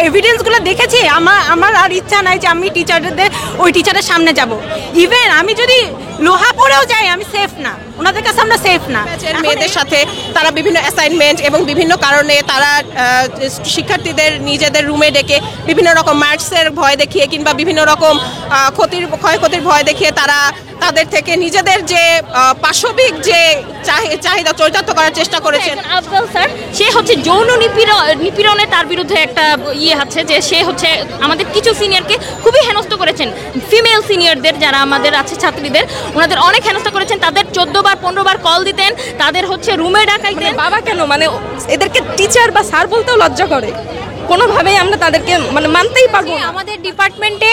এভিডেন্সগুলো দেখেছি, আমার আর ইচ্ছা নাই যে আমি টিচারদের ওই টিচারের সামনে যাব। ইভেন আমি যদি লোহা পড়েও যাই আমি সেফ না, ওনাদের কাছে আমরা সেফ না। মেয়েদের সাথে তারা বিভিন্ন অ্যাসাইনমেন্ট এবং বিভিন্ন কারণে তারা শিক্ষার্থীদের নিজেদের রুমে ডেকে বিভিন্ন রকম মার্কসের ভয় দেখিয়ে কিংবা বিভিন্ন রকম ক্ষয়ক্ষতির ভয় দেখিয়ে তারা তাদের থেকে নিজেদের যে পাশবিক যে চাহিদা চরিতার্থ করার চেষ্টা করেছেন। আফজাল স্যার সে হচ্ছে যৌন নিপীড়নে তার বিরুদ্ধে একটা আছে যে সে হচ্ছে আমাদের কিছু সিনিয়রকে খুবই হেনস্থ করেছেন, ফিমেল সিনিয়রদের যারা আমাদের আছে ছাত্রীদের, ওনাদের অনেক হেনস্থ করেছেন। তাদের 14 বার 15 বার কল দিতেন, তাদের হচ্ছে রুমে ডাকাইতেন। বাবা কেন মানে এদেরকে টিচার বা স্যার বলতেও লজ্জা করে, কোনোভাবেই আমরা তাদেরকে মানে মানতেই পারবো না। আমাদের ডিপার্টমেন্টে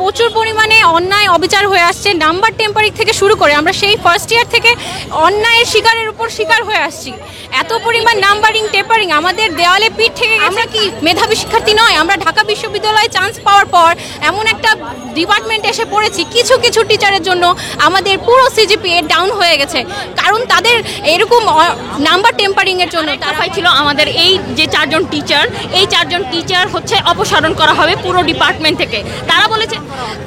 প্রচুর পরিমাণে অন্যায় অবিচার হয়ে আসছে, নাম্বার টেম্পারিং থেকে শুরু করে আমরা সেই ফার্স্ট ইয়ার থেকে অন্যায়ের শিকারের উপর শিকার হয়ে আসছি। এত পরিমাণ নাম্বারিং টেম্পারিং আমাদের দেওয়ালে পিঠ থেকে। আমরা কি মেধাবী শিক্ষার্থী নয়? আমরা ঢাকা বিশ্ববিদ্যালয়ে চান্স পাওয়ার পর এমন একটা ডিপার্টমেন্টে এসে পড়েছি, কিছু কিছু টিচারের জন্য আমাদের পুরো সিজিপিএ ডাউন হয়ে গেছে, কারণ তাদের এরকম নাম্বার টেম্পারিংয়ের জন্য। তারাই ছিল আমাদের এই যে 4 জন টিচার, এই 4 জন টিচার হচ্ছে অপসারণ করা হবে পুরো ডিপার্টমেন্ট থেকে। তারা বলেছে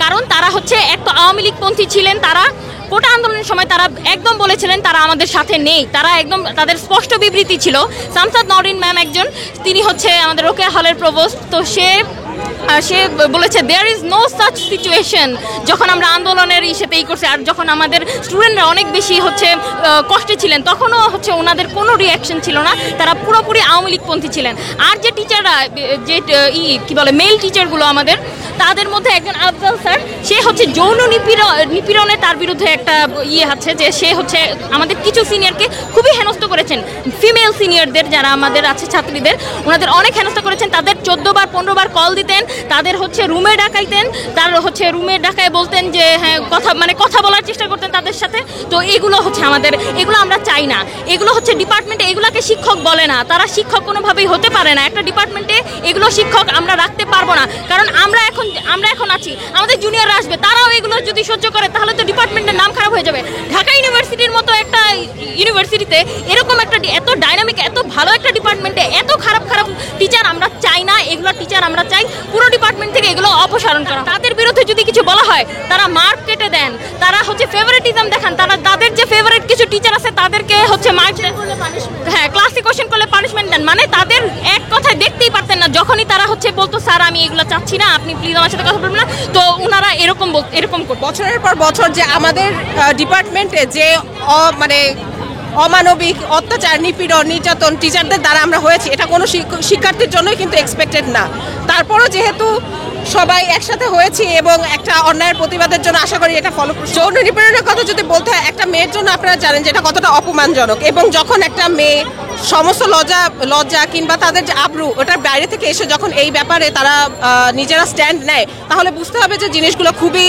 কারণ তারা হচ্ছে একটা আওয়ামী লীগপন্থী ছিলেন, তারা কোটা আন্দোলনের সময় তারা একদম বলেছিলেন তারা আমাদের সাথে নেই, তারা একদম তাদের স্পষ্ট বিবৃতি ছিল। শামসাদ নওরিন ম্যাম একজন, তিনি হচ্ছে আমাদের রোকেয়া হলের প্রভোস্ট, তো সে বলেছে there is no such situation. যখন আমরা আন্দোলনের ইসেতেই করছি আর যখন আমাদের স্টুডেন্টরা অনেক বেশি হচ্ছে কষ্টে ছিলেন, তখনও হচ্ছে ওনাদের কোনো রিয়াকশন ছিল না, তারা পুরোপুরি আওয়ামী লীগপন্থী ছিলেন। আর যে টিচাররা যে কি বলে মেল টিচারগুলো আমাদের, তাদের মধ্যে একজন আফজাল স্যার, সে হচ্ছে যৌন নিপীড়নে তার বিরুদ্ধে একটা আছে যে সে হচ্ছে আমাদের কিছু সিনিয়রকে খুবই হেনস্থ করেছেন, ফিমেল সিনিয়রদের যারা আমাদের আছে ছাত্রীদের, ওনাদের অনেক হেনস্থ করেছেন। তাদের 14 বার 15 বার কল দিতেন, তাদের হচ্ছে রুমে ডাকাইতেন, তার হচ্ছে রুমে ডাকায় বলতেন যে হ্যাঁ কথা বলার চেষ্টা করতেন তাদের সাথে। তো এগুলো হচ্ছে আমাদের, এগুলো আমরা চাই না। এগুলো হচ্ছে ডিপার্টমেন্টে, এগুলোকে শিক্ষক বলে না, তারা শিক্ষক কোনোভাবেই হতে পারে না একটা ডিপার্টমেন্টে। এগুলো শিক্ষক আমরা রাখতে পারবো না, কারণ আমরা এখন আছি, আমাদের জুনিয়ররা আসবে, তারাও এগুলো যদি সহ্য করে তাহলে তো ডিপার্টমেন্টের নাম খারাপ হয়ে যাবে। ঢাকা ইউনিভার্সিটির মতো একটা ইউনিভার্সিটিতে এরকম একটা এত ডাইনামিক এত ভালো একটা ডিপার্টমেন্টে এত খারাপ টিচার আমরা চাই না। এগুলো টিচার আমরা চাই পুরো ডিপার্টমেন্ট থেকে এগুলো অপসারণ করা। তাদের বিরুদ্ধে যদি কিছু বলা হয় তারা মার্ক কেটে দেন, তারা হচ্ছে ফেভারিটিজম দেখান, তাদের যে ফেভারিট কিছু টিচার আছে তাদেরকে হচ্ছে মার্ক দেন, হ্যাঁ ক্লাসে কোশ্চেন করলে পানিশমেন্ট দেন। মানে তাদের এক কথায় দেখতেই পারতেন না, যখনই তারা হচ্ছে বলতো স্যার আমি এগুলো চাচ্ছি না, আপনি প্লিজ আমার সাথে কথা বলবেন না, তো ওনারা এরকম বছরের পর বছর যে আমাদের ডিপার্টমেন্টে যে মানে অমানবিক অত্যাচার নিপীড়ন নির্যাতন টিচারদের দ্বারা আমরা হয়েছি, এটা কোনো শিক্ষার্থীর জন্যই কিন্তু এক্সপেক্টেড না। তারপরও যেহেতু সবাই একসাথে হয়েছি এবং একটা অন্যায়ের প্রতিবাদের জন্য আশা করি এটা ফলপ্রসূ। যৌন নিপীড়নের কথা যদি বলতে হয়, একটা মেয়ের জন্য আপনারা জানেন যে এটা কতটা অপমানজনক, এবং যখন একটা মেয়ে সমস্ত লজ্জা কিংবা তাদের যে আবরু ওটার বাইরে থেকে এসে যখন এই ব্যাপারে তারা নিজেরা স্ট্যান্ড নেয়, তাহলে বুঝতে হবে যে জিনিসগুলো খুবই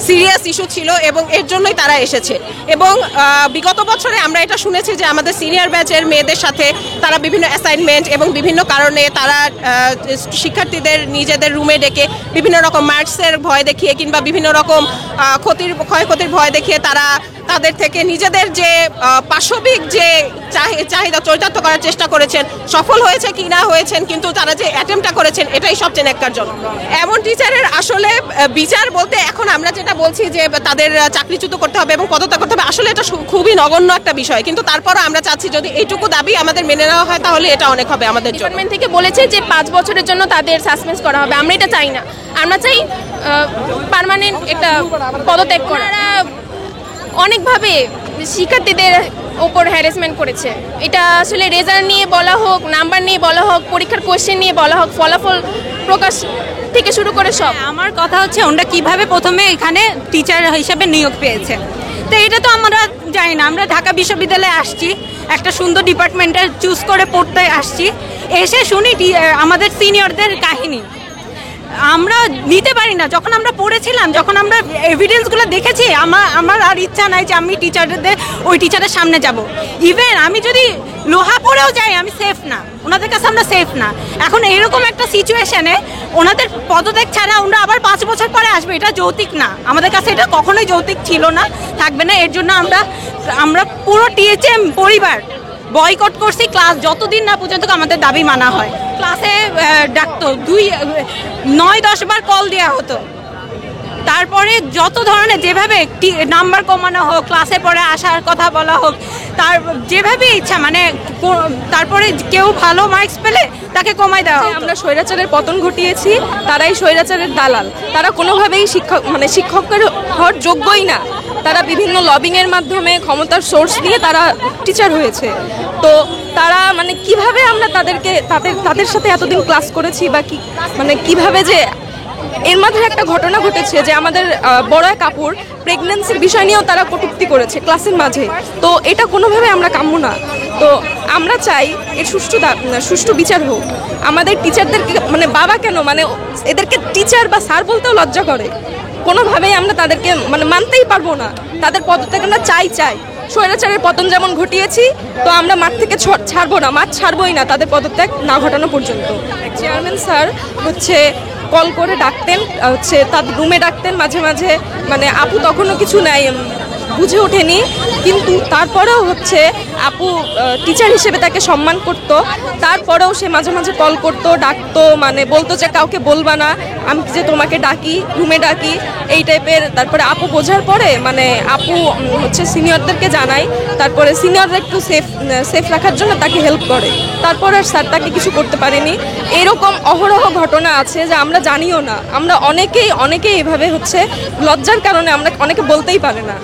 সিরিয়াস ইস্যু ছিল এবং এর জন্যই তারা এসেছে। এবং বিগত বছরে আমরা এটা শুনেছি যে আমাদের সিনিয়র ব্যাচের মেয়েদের সাথে তারা বিভিন্ন অ্যাসাইনমেন্ট এবং বিভিন্ন কারণে তারা শিক্ষার্থীদের নিজেদের রুমে ডেকে বিভিন্ন রকম মার্কসের ভয় দেখিয়ে কিংবা বিভিন্ন রকম ক্ষয়ক্ষতির ভয় দেখিয়ে তারা তাদের থেকে নিজেদের যে পাশবিক যে চাহিদা চরিতার্থ করার চেষ্টা করেছেন। সফল হয়েছে কি না হয়েছেন, কিন্তু তারা যে অ্যাটেম্পটা করেছেন এটাই সবচেয়ে ন্যাক্কারজনক। এমন টিচারের আসলে বিচার বলতে এখন আমরা যেটা বলছি যে তাদের চাকরিচ্যুত করতে হবে এবং পদত্যাগ করতে হবে, আসলে এটা খুবই নগণ্য একটা বিষয়, কিন্তু তারপরও আমরা চাচ্ছি যদি এইটুকু দাবি আমাদের মেনে নেওয়া হয় তাহলে এটা অনেক হবে আমাদের জন্য। ডিপার্টমেন্ট থেকে বলেছে যে 5 বছরের জন্য তাদের সাসপেন্ড করা হবে, আমরা এটা চাই না, আমরা চাই পার্মানেন্ট একটা পদত্যাগ করা। অনেকভাবে শিক্ষার্থীদের ওপর হ্যারাসমেন্ট করেছে, এটা আসলে রেজাল্ট নিয়ে বলা হোক, নাম্বার নিয়ে বলা হোক, পরীক্ষার কোশ্চেন নিয়ে বলা হোক, ফলাফল প্রকাশ থেকে শুরু করে সব। আমার কথা হচ্ছে ওরা কিভাবে প্রথমে এখানে টিচার হিসেবে নিয়োগ পেয়েছে, তো এটা তো আমরা জানি না। আমরা ঢাকা বিশ্ববিদ্যালয়ে আসছি, একটা সুন্দর ডিপার্টমেন্টে চুজ করে পড়তে আসছি, এসে শুনি আমাদের সিনিয়রদের কাহিনী আমরা নিতে পারি না। যখন আমরা পড়েছিলাম, যখন আমরা এভিডেন্সগুলো দেখেছি, আমার আর ইচ্ছা নাই যে আমি টিচারদের ওই টিচারের সামনে যাব। ইভেন আমি যদি লোহা পড়েও যাই আমি সেফ না, ওনাদের কাছে আমরা সেফ না। এখন এরকম একটা সিচুয়েশনে ওনাদের পদত্যাগ ছাড়া ওরা আবার 5 বছর পরে আসবে, এটা যৌক্তিক না। আমাদের কাছে এটা কখনোই যৌক্তিক ছিল না, থাকবে না। এর জন্য আমরা পুরো টিএচএম পরিবার বয়কট করছি ক্লাস যতদিন না পর্যন্ত আমাদের দাবি মানা হয়। ক্লাসে ডাকতো 9-10 বার কল দেওয়া হতো। তারপরে যত ধরনের যেভাবে নাম্বার কমানো হোক, ক্লাসে পরে আসার কথা বলা হোক, তার যেভাবে ইচ্ছা মানে তারপরে কেউ ভালো মার্কস পেলে তাকে কমায় দেওয়া হতো। আমরা স্বৈরাচারের পতন ঘটিয়েছি, তারাই স্বৈরাচারের দালাল। তারা কোনোভাবেই শিক্ষকের হওয়ার যোগ্যই না। তারা বিভিন্ন লবিংয়ের মাধ্যমে ক্ষমতার সোর্স দিয়ে তারা টিচার হয়েছে। তো তারা কিভাবে আমরা তাদের সাথে এতদিন ক্লাস করেছি বা কিভাবে যে এর মাঝে একটা ঘটনা ঘটেছে যে আমাদের বড় এক আপুর প্রেগন্যান্সির বিষয় নিয়েও তারা কটূক্তি করেছে ক্লাসের মাঝে। তো এটা কোনোভাবে আমরা কাম্য না। তো আমরা চাই এর সুষ্ঠু বিচার হোক। আমাদের টিচারদেরকে বাবা কেন এদেরকে টিচার বা স্যার বলতেও লজ্জা করে। কোনোভাবেই আমরা তাদেরকে মানতেই পারবো না। তাদের পদত্যাগ আমরা চাই। স্বৈরাচারের পতন যেমন ঘটিয়েছি, তো আমরা মাঠ থেকে ছাড়বো না, মাঠ ছাড়বোই না তাদের পদত্যাগ না ঘটানো পর্যন্ত। চেয়ারম্যান স্যার কল করে ডাকতেন, তার রুমে ডাকতেন মাঝে মাঝে। আপু তখনও কিছু নাই, বুঝে ওঠেনি, কিন্তু তারপরেও আপু টিচার হিসেবে তাকে সম্মান করত। তারপরেও সে মাঝে মাঝে কল করতো, ডাকতো, বলতো যে কাউকে বলবা না, আমি যে তোমাকে ডাকি, রুমে ডাকি, এই টাইপের। তারপরে আপু বোঝার পরে আপু সিনিয়রদেরকে জানায়। তারপরে সিনিয়ররা একটু সেফ রাখার জন্য তাকে হেল্প করে। তারপরে আর স্যার তাকে কিছু করতে পারেনি। এরকম অহরহ ঘটনা আছে যে আমরা জানিও না। আমরা অনেকেই এভাবে লজ্জার কারণে আমরা অনেকে বলতেই পারে না।